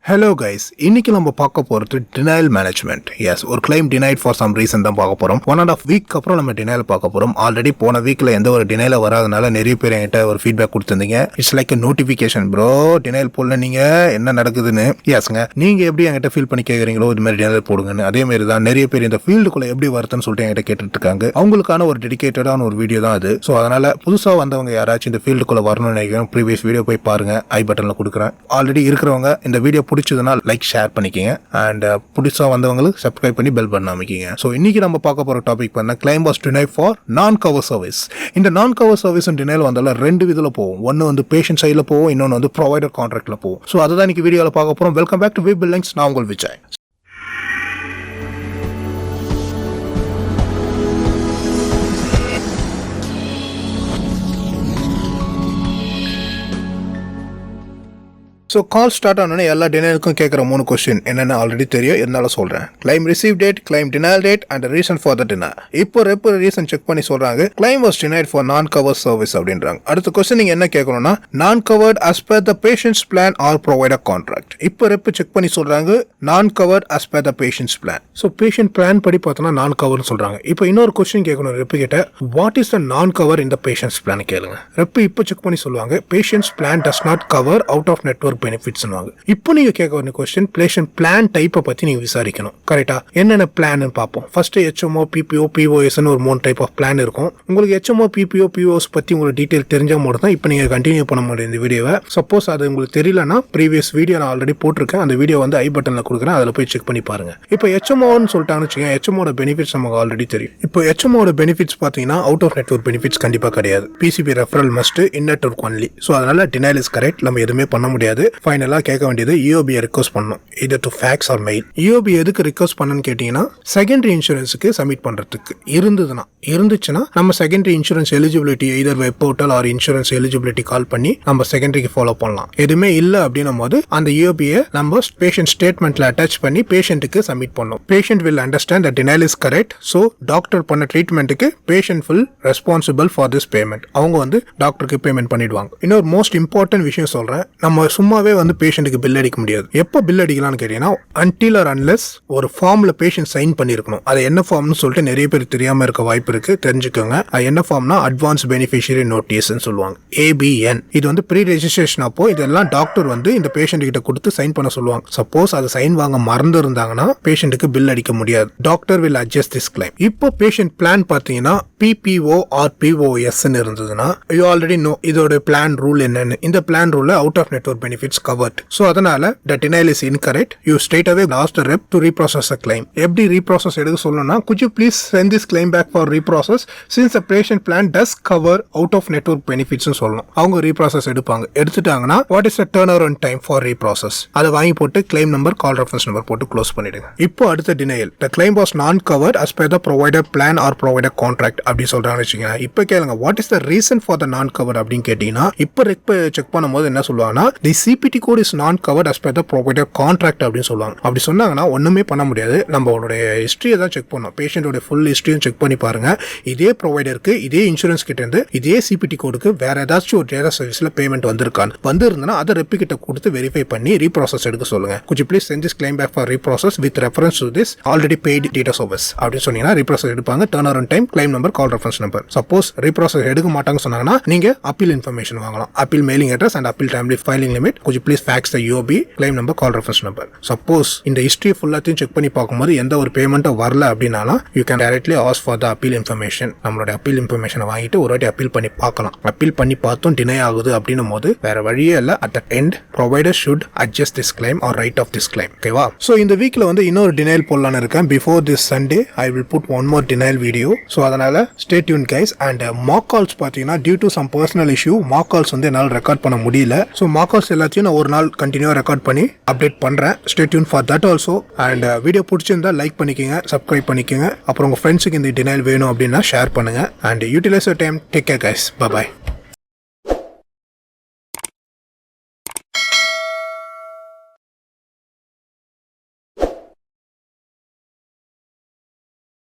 Hello guys, இன்னைக்கு நம்ம பார்க்க போறது denial management. Yes, ஒரு claim denied for some reason தான் பார்க்க போறோம். 1.5 week அப்புறம் நம்ம denial பார்க்க போறோம். ஆல்ரெடி போன வீக்ல எந்த ஒரு denial வராதனால நிறைய பேர் என்கிட்ட ஒரு feedback கொடுத்திருந்தீங்க. It's like a notification bro. denial போடல நீங்க என்ன நடக்குதுன்னு. Yesங்க. நீங்க எப்படி என்கிட்ட ஃபீல் பண்ணி கேக்குறீங்களோ இது மாதிரி denial போடுங்கன்னு. அதே மாதிரி தான் நிறைய பேர் இந்த ஃபீல்டுக்குள்ள எப்படி வருதுன்னு சொல்லிட்டு என்கிட்ட கேட்டுட்டு இருக்காங்க. அவங்களுக்கான ஒரு டெடிகேட்டடான ஒரு வீடியோ தான் அது. சோ அதனால புதுசா வந்தவங்க யாராச்சும் இந்த ஃபீல்டுக்குள்ள வரணும்னு நினைக்கிறோம் ப்ரீவியஸ் வீடியோ போய் பாருங்க. ஐ பட்டன்ல கொடுக்குறேன். ஆல்ரெடி இருக்கிறவங்க இந்த வீடியோ பிடிச்சதுனா லைக் ஷேர் பண்ணிக்கங்க அண்ட் புதுசா வந்தவங்களுக்கு சப்ஸ்கிரைப் பண்ணி பெல் பட்டன் அமைக்கிங்க. சோ இன்னைக்கு நம்ம பார்க்க போற டாபிக் பண்ண claim was denied for non cover service. இந்த நான் கவர் சர்வீஸ் டினைல் வந்தால ரெண்டு விதத்துல போகும். ஒன்னு வந்து பேஷண்ட் சைடுல போகும், இன்னொன்னு வந்து ப்ரொவைடர் கான்ட்ராக்ட்ல போகும். சோ அதுதான் இன்னைக்கு வீடியோல பார்க்க போறோம். வெல்கம் பேக் டு Bill நான் உங்கள் விஜய். ஸோ கால் ஸ்டார்ட் ஆனோடனே எல்லா டினைலுக்கும் கேட்குற 3 கொஸ்டின் என்னென்ன ஆல்ரெடி தெரியும், இருந்தாலும் சொல்கிறேன். Claim receive date, claim denial date and reason for the denial. இப்போ ரீசன் செக் பண்ணி சொல்கிறாங்க claim was denied for non cover service அப்படின்றாங்க. அடுத்த கொஸ்டின் நீங்கள் என்ன கேட்கணும்னா non covered as per the patient's plan or provider contract. இப்போ check பண்ணி சொல்கிறாங்க non covered as per the patient's plan. So patient plan படி பார்த்தோன்னா நான் கவர்னு சொல்கிறாங்க. இப்போ இன்னொரு கொஸ்டின் கேட்கணும் ரெப்பு கிட்ட, what is the non cover in the patient's plan கேளுங்க. ரெப்பு இப்போ செக் பண்ணி சொல்லுவாங்க patient's plan does not cover out of network benefits. இப்போ நீங்க கேட்க வேண்டிய क्वेश्चन பேஷண்ட் பிளான் டைப்பை பத்தி நீங்க விசாரிக்கணும். கரெக்டா? என்னென்ன பிளான் பார்ப்போம். ஃபர்ஸ்ட் HMO, PPO, POS ஒரு 3 டைப் ஆஃப் பிளான் இருக்கும். உங்களுக்கு HMO, PPO, POS பத்தி உங்களுக்கு டீடைல் தெரிஞ்சா மட்டும் தான் இப்போ நீங்க கண்டினியூ பண்ண முடியும் இந்த வீடியோவை. சப்போஸ் அது உங்களுக்கு தெரியலனா ப்ரீவியஸ் வீடியோ நான் ஆல்ரெடி போட்டிருக்கேன். அந்த வீடியோ வந்து ஐ பட்டன்ல கொடுக்குறேன், அதில் போய் செக் பண்ணி பாருங்க. இப்போ HMOன்னு சொல்லிட்டாங்கன்னு வச்சுக்கோங்க, HMOட பெனிஃபிட்ஸ் நமக்கு ஆல்ரெடி தெரியும். இப்போ HMOட பெனிஃபிட்ஸ் பார்த்தீங்கன்னா அவுட் ஆஃப் நெட்வொர்க் பெனிஃபிட்ஸ் கண்டிப்பா கிடையாது. PCP referral must, in network only. So அதனால டினைல் இஸ் கரெக்ட். நம்ம எதுவுமே பண்ண முடியாது. ஃபைனலா கேட்க வேண்டியது EOB ரிக்வெஸ்ட் பண்ணணும், either to fax or mail. EOB எதுக்கு ரிக்வெஸ்ட் பண்ணனும் கேட்டீங்கன்னா செகண்டரி இன்சூரன்ஸ்க்கு சப்மிட் பண்றதுக்கு இருந்துச்சுன்னா நம்ம secondary insurance eligibility either web portal or insurance eligibility call பண்ணி நம்ம செகண்டரிக்கு ஃபாலோ பண்ணலாம். எதுவுமே இல்ல அப்படின்னும் போது அந்த EOB நம்ம பேஷண்ட் ஸ்டேட்மெண்ட்ல அட்டாச் பண்ணி பேஷண்ட்டுக்கு சப்மிட் பண்ணணும். Patient will understand that denial is correct. So doctor பண்ண ட்ரீட்மெண்ட்டுக்கு patient full responsible for this payment. அவங்க வந்து டாக்டருக்கு பேமெண்ட் பண்ணிடுவாங்க. இன்னொரு மோஸ்ட் இம்பார்ட்டன்ட் விஷயம் சொல்றேன், நம்ம சும்மாவே வந்து பேஷண்ட்டுக்கு பில் அடிக்க முடியாது. எப்போ பில் அடிக்கலாம்னு கேட்டீங்கன்னா அன்டில் ஆர் அன்லெஸ் ஒரு ஃபார்ம்ல பேஷண்ட் சைன் பண்ணிருக்கணும். அது என்ன ஃபார்ம்னு சொல்லிட்டு நிறைய பேர் தெரியாம இருக்க வாய்ப்பு இருக்கு, தெரிஞ்சுக்கோங்க. அது என்ன ஃபார்ம்னா அட்வான்ஸ் பெனிஃபிஷியரி நோட்டீஸ்னு சொல்லுவாங்க, ABN. இது வந்து ப்ரீ ரெஜிஸ்ட்ரேஷன் அப்போ இதெல்லாம் டாக்டர் வந்து இந்த பேஷண்ட் கிட்ட கொடுத்து சைன் பண்ண சொல்லுவாங்க. சப்போஸ் அதை சைன் வாங்க மறந்து இருந்தாங்கன்னா பேஷண்ட்டுக்கு பில் அடிக்க முடியாது. Doctor will adjust this claim. இப்போ பேஷண்ட் பிளான் பார்த்தீங்கன்னா PPO ஆர் POS இருந்ததுன்னா யூ ஆல்ரெடி நோ இதோட பிளான் ரூல் என்னன்னு. இந்த பிளான் ரூல்ல out of network benefits covered. So அதனால the denial is incorrect. You straight away ask the rep to reprocess the claim. எப்படி reprocess எடுக்க சொல்லணும்னா could you please send this claim back for reprocess since the patient plan does cover out of network benefits னு சொல்லணும். அவங்க reprocess எடுத்துட்டாங்கன்னா what is the turnaround time for reprocess? அதை வாங்கி போட்டு claim number, call reference number போட்டு close பண்ணிடுங்க. இப்போ அடுத்த denial, the claim was non covered as per the provider plan or provider contract அப்படி சொல்றாங்கன்னு வச்சுக்கோங்க. இப்போ கேளுங்க what is the reason for the non covered அப்படின்னு கேட்டீங்கன்னா இப்போ செக் பண்ணும்போது என்ன சொல்லுவாங்கன்னா the CPT code is non covered as per the provider contract அப்படின்னு சொல்லுவாங்க. அப்படி சொன்னாங்கன்னா ஒண்ணுமே பண்ண முடியாது. நம்மளுடைய ஹிஸ்டரியை தான் செக் பண்ணணும். பேஷண்டோட ஃபுல் ஹிஸ்டரியும் செக் பண்ணி பாருங்க. இதே ப்ரொவைடருக்கு, இதே இன்சூரன்ஸ் கிட்ட இருந்து, இதே சிபிடி கோடுக்கு வேற ஏதாச்சும் ஒரு டேட்டா சர்வீஸ்ல பேமெண்ட் வந்திருந்தா அதை ரெப்பு கிட்ட கொடுத்து வெரிஃபை பண்ணி ரீப்ராசஸ் எடுக்க சொல்லுங்க. could you please send this claim back for reprocess with reference to this already paid data service அப்படின்னு சொன்னீங்கன்னா ரீப்ராசஸ் எடுப்பாங்க. Turn around time, claim number, call reference number. Suppose reprocess எடுக்க மாட்டாங்க சொன்னாங்கன்னா நீங்க அப்பீல் இன்ஃபர்மேஷன் வாங்கலாம். Appeal mailing address and appeal timely filing limit. could you please fax the UOB, claim number, call reference number. Suppose இந்த history ஃபுல்லாத்தையும் check பண்ணி பார்க்கும்போது எந்த ஒரு பேமெண்ட்டும் வரல அப்படின்னாலும் you can directly ask for the appeal information. நம்மளோட appeal இன்ஃபர்மேஷனை வாங்கிட்டு ஒரு வாட்டி அப்பீல் பண்ணி பார்க்கலாம். அப்பீல் பண்ணி பார்த்தும் டினை ஆகுது அப்படின்னும் போது வேற வழியே இல்லை. At the end provider should adjust this claim or write off this claim. ஓகேவா? ஸோ இந்த வீக்ல வந்து இன்னொரு டினைல் போடலான்னு இருக்கேன். Before this Sunday I will put one more denial video. So அதனால stay tune guys. And mock calls பார்த்தீங்கன்னா due to some personal issue mock calls வந்து என்னால் ரெக்கார்ட் பண்ண முடியல. ஸோ மாக் கால்ஸ் எல்லாத்தையும் நான் ஒரு நாள் கண்டினியூவா ரெக்கார்ட் பண்ணி அப்டேட் பண்றேன். Stay tune for that also. And video பிடிச்சிருந்தா லைக் பண்ணிக்கங்க, சப்ஸ்கிரைப் பண்ணிக்கங்க. அப்புறம் உங்க ஃப்ரெண்ட்ஸுக்கு இந்த டினைல் வேணும் அப்படின்னா ஷேர் பண்ணுங்க. And utilize your time. Take care guys. By.